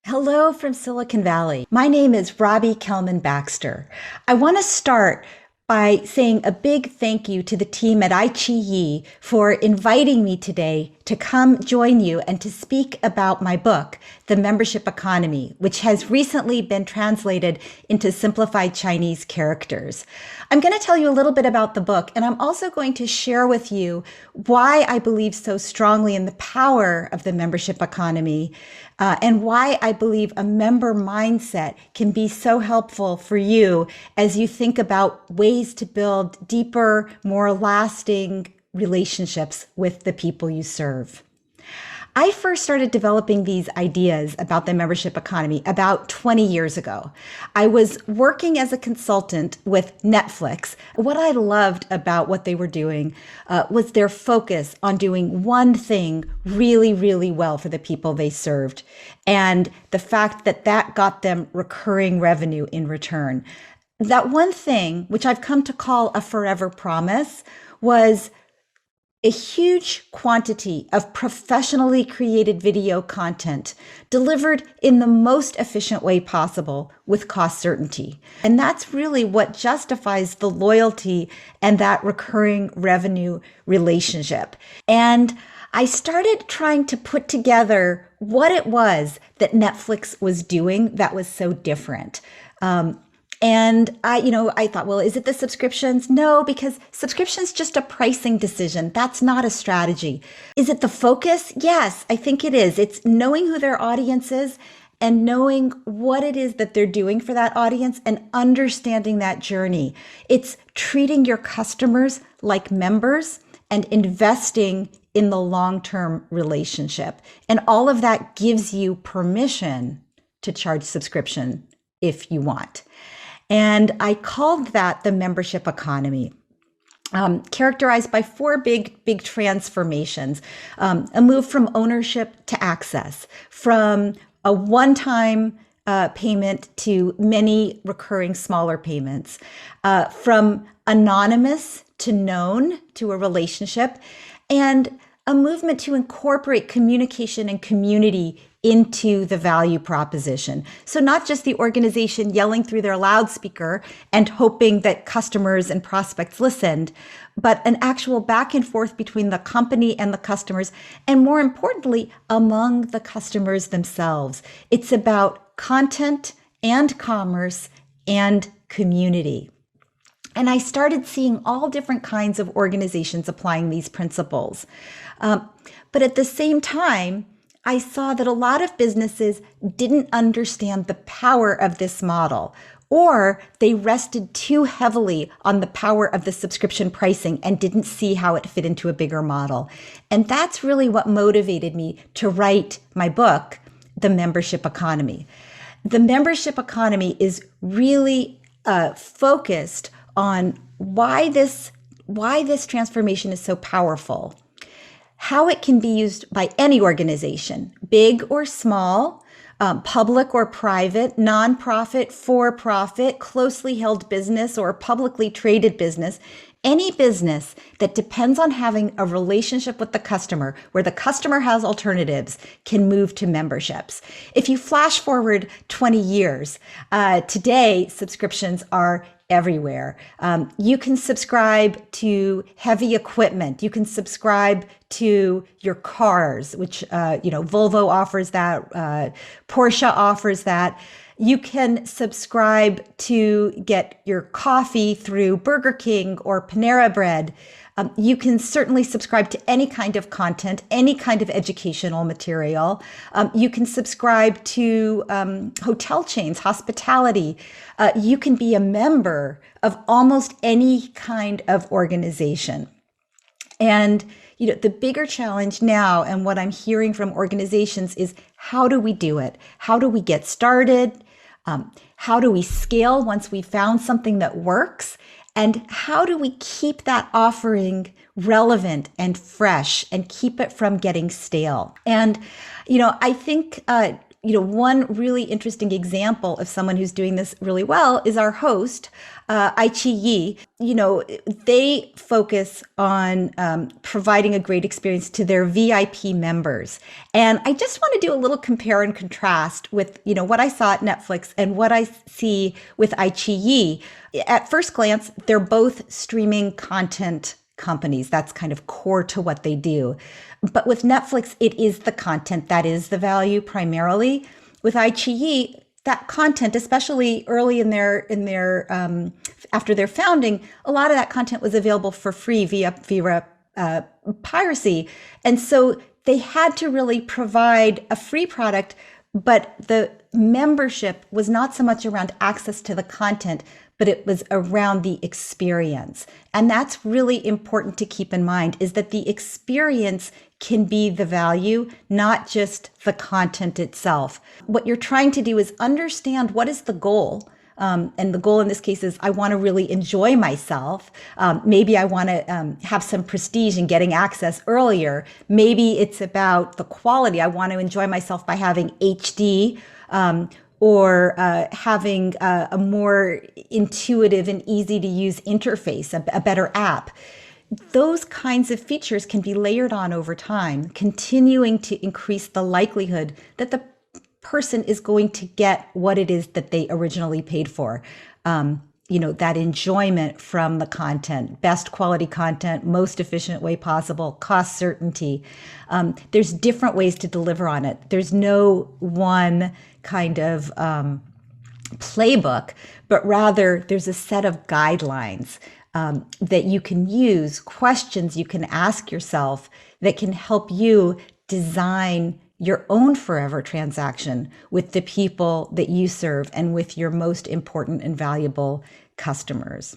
Hello from Silicon Valley. My name is Robbie Kellman Baxter. I want to start by saying a big thank you to the team at iQIYI for inviting me today to come join you and to speak about my book, The Membership Economy, which has recently been translated into simplified Chinese characters. I'm going to tell you a little bit about the book, and I'm also going to share with you why I believe so strongly in the power of the membership economy, and why I believe a member mindset can be so helpful for you as you think about ways to build deeper, more lasting relationships with the people you serve. I first started developing these ideas about the membership economy about 20 years ago. I was working as a consultant with Netflix. What I loved about what they were doing was their focus on doing one thing really, really well for the people they served, and the fact that that got them recurring revenue in return. That one thing, which I've come to call a forever promise, was a huge quantity of professionally created video content delivered in the most efficient way possible with cost certainty. And that's really what justifies the loyalty and that recurring revenue relationship. And I started trying to put together what it was that Netflix was doing that was so different. And I thought, well, is it the subscriptions? No, because subscription's just a pricing decision. That's not a strategy. Is it the focus? Yes, I think it is. It's knowing who their audience is and knowing what it is that they're doing for that audience and understanding that journey. It's treating your customers like members and investing in the long-term relationship. And all of that gives you permission to charge subscription if you want. And I called that the membership economy, characterized by four big transformations: a move from ownership to access, from a one-time payment to many recurring smaller payments, from anonymous to known to a relationship, and a movement to incorporate communication and community into the value proposition. So not just the organization yelling through their loudspeaker and hoping that customers and prospects listened, but an actual back and forth between the company and the customers, and more importantly, among the customers themselves. It's about content and commerce and community. And I started seeing all different kinds of organizations applying these principles. But at the same time, I saw that a lot of businesses didn't understand the power of this model, or they rested too heavily on the power of the subscription pricing and didn't see how it fit into a bigger model. And that's really what motivated me to write my book, The Membership Economy. The membership economy is really focused on why this transformation is so powerful, how it can be used by any organization, big or small, public or private, nonprofit, for-profit, closely held business, or publicly traded business. Any business that depends on having a relationship with the customer, where the customer has alternatives, can move to memberships. If you flash forward 20 years, today subscriptions are everywhere. You can subscribe to heavy equipment. You can subscribe to your cars, which, Volvo offers that, Porsche offers that. You can subscribe to get your coffee through Burger King or Panera Bread. You can certainly subscribe to any kind of content, any kind of educational material. You can subscribe to hotel chains, hospitality. You can be a member of almost any kind of organization. And the bigger challenge now, and what I'm hearing from organizations, is how do we do it? How do we get started? How do we scale once we found something that works? And how do we keep that offering relevant and fresh and keep it from getting stale? And, I think one really interesting example of someone who's doing this really well is our host, iQIYI. They focus on providing a great experience to their VIP members. And I just want to do a little compare and contrast with, what I saw at Netflix and what I see with iQIYI. At first glance, they're both streaming content companies. That's kind of core to what they do. But with Netflix, it is the content that is the value primarily. With iQIYI, that content, especially early in their after their founding, a lot of that content was available for free via piracy, and so they had to really provide a free product. But the membership was not so much around access to the content, but it was around the experience. And that's really important to keep in mind, is that the experience can be the value, not just the content itself. What you're trying to do is understand what is the goal. And the goal in this case is I want to really enjoy myself. Maybe I want to have some prestige in getting access earlier. Maybe it's about the quality. I want to enjoy myself by having HD or having a more intuitive and easy to use interface, a better app. Those kinds of features can be layered on over time, continuing to increase the likelihood that the person is going to get what it is that they originally paid for. That enjoyment from the content, best quality content, most efficient way possible, cost certainty. There's different ways to deliver on it. There's no one kind of playbook, but rather there's a set of guidelines that you can use, questions you can ask yourself that can help you design your own forever transaction with the people that you serve and with your most important and valuable customers.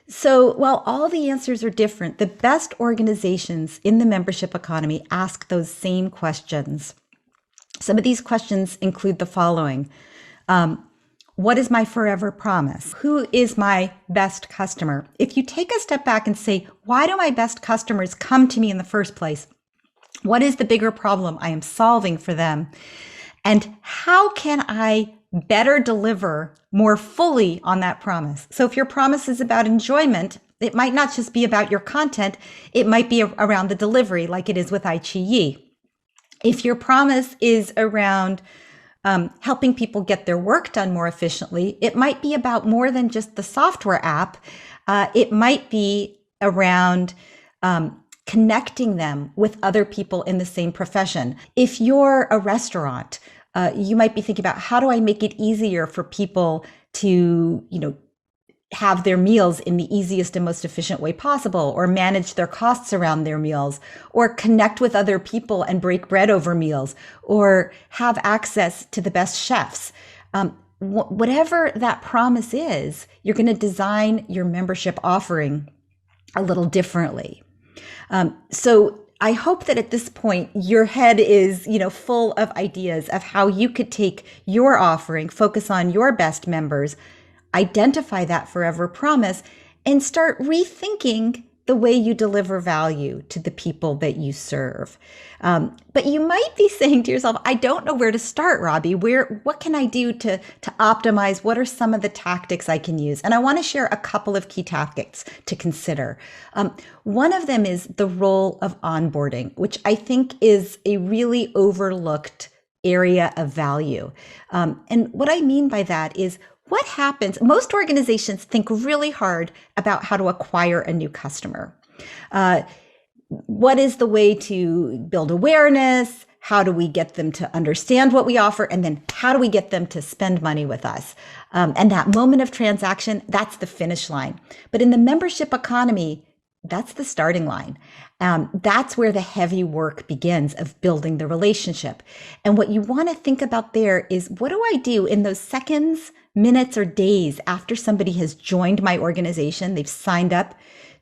So while all the answers are different, the best organizations in the membership economy ask those same questions. Some of these questions include the following. What is my forever promise? Who is my best customer? If you take a step back and say, why do my best customers come to me in the first place? What is the bigger problem I am solving for them? And how can I better deliver more fully on that promise? So if your promise is about enjoyment, it might not just be about your content. It might be around the delivery, like it is with iQIYI. If your promise is around helping people get their work done more efficiently, it might be about more than just the software app. It might be around connecting them with other people in the same profession. If you're a restaurant, you might be thinking about, how do I make it easier for people to, have their meals in the easiest and most efficient way possible, or manage their costs around their meals, or connect with other people and break bread over meals, or have access to the best chefs. Whatever that promise is, you're going to design your membership offering a little differently. So I hope that at this point, your head is, full of ideas of how you could take your offering, focus on your best members, identify that forever promise, and start rethinking the way you deliver value to the people that you serve. But you might be saying to yourself, I don't know where to start, Robbie. What can I do to optimize? What are some of the tactics I can use? And I want to share a couple of key tactics to consider. One of them is the role of onboarding, which I think is a really overlooked area of value. And what I mean by that is, what happens? Most organizations think really hard about how to acquire a new customer. What is the way to build awareness? How do we get them to understand what we offer? And then how do we get them to spend money with us? And that moment of transaction, that's the finish line. But in the membership economy, that's the starting line. That's where the heavy work begins of building the relationship. And what you want to think about there is, what do I do in those seconds, minutes, or days after somebody has joined my organization, they've signed up,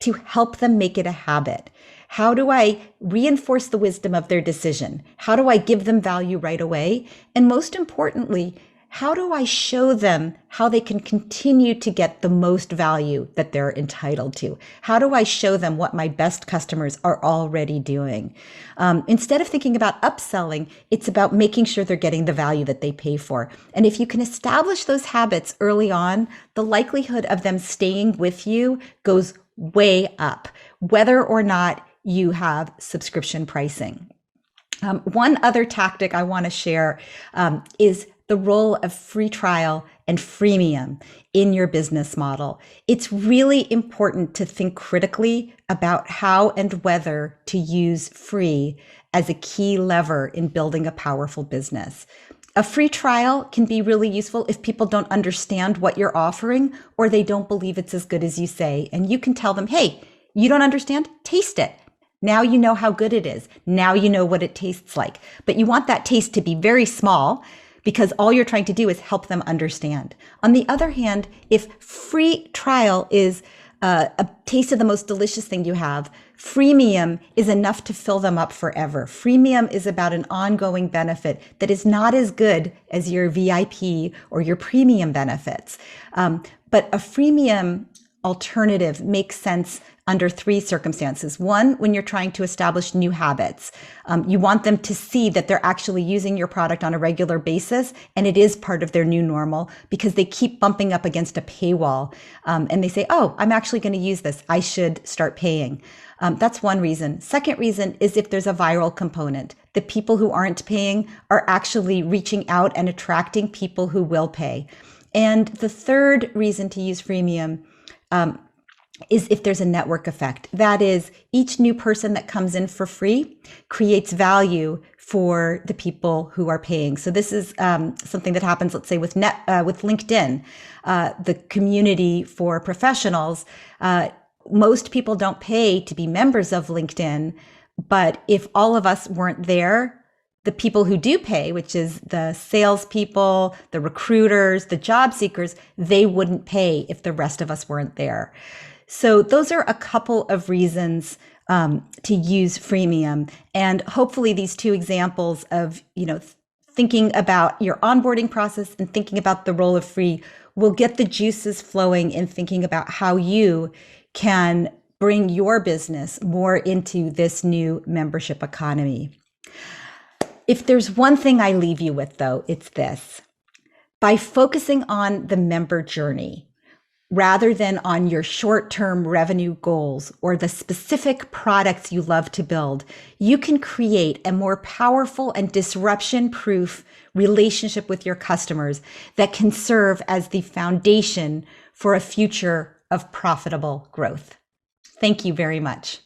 to help them make it a habit? How do I reinforce the wisdom of their decision? How do I give them value right away? And most importantly, how do I show them how they can continue to get the most value that they're entitled to? How do I show them what my best customers are already doing? Instead of thinking about upselling, it's about making sure they're getting the value that they pay for. And if you can establish those habits early on, the likelihood of them staying with you goes way up, whether or not you have subscription pricing. One other tactic I want to share is the role of free trial and freemium in your business model. It's really important to think critically about how and whether to use free as a key lever in building a powerful business. A free trial can be really useful if people don't understand what you're offering or they don't believe it's as good as you say. And you can tell them, hey, you don't understand? Taste it. Now you know how good it is. Now you know what it tastes like. But you want that taste to be very small because all you're trying to do is help them understand. On the other hand, if free trial is a taste of the most delicious thing you have, freemium is enough to fill them up forever. Freemium is about an ongoing benefit that is not as good as your VIP or your premium benefits. But a freemium alternative makes sense under three circumstances. One, when you're trying to establish new habits. You want them to see that they're actually using your product on a regular basis and it is part of their new normal because they keep bumping up against a paywall and they say, oh, I'm actually going to use this. I should start paying. That's one reason. Second reason is if there's a viral component. The people who aren't paying are actually reaching out and attracting people who will pay. And the third reason to use freemium is if there's a network effect. That is, each new person that comes in for free creates value for the people who are paying. So this is something that happens, let's say, with LinkedIn, the community for professionals. Most people don't pay to be members of LinkedIn, but if all of us weren't there, the people who do pay, which is the salespeople, the recruiters, the job seekers, they wouldn't pay if the rest of us weren't there. So those are a couple of reasons to use freemium. And hopefully these two examples of, thinking about your onboarding process and thinking about the role of free will get the juices flowing in thinking about how you can bring your business more into this new membership economy. If there's one thing I leave you with, though, it's this. By focusing on the member journey, rather than on your short-term revenue goals or the specific products you love to build, you can create a more powerful and disruption-proof relationship with your customers that can serve as the foundation for a future of profitable growth. Thank you very much.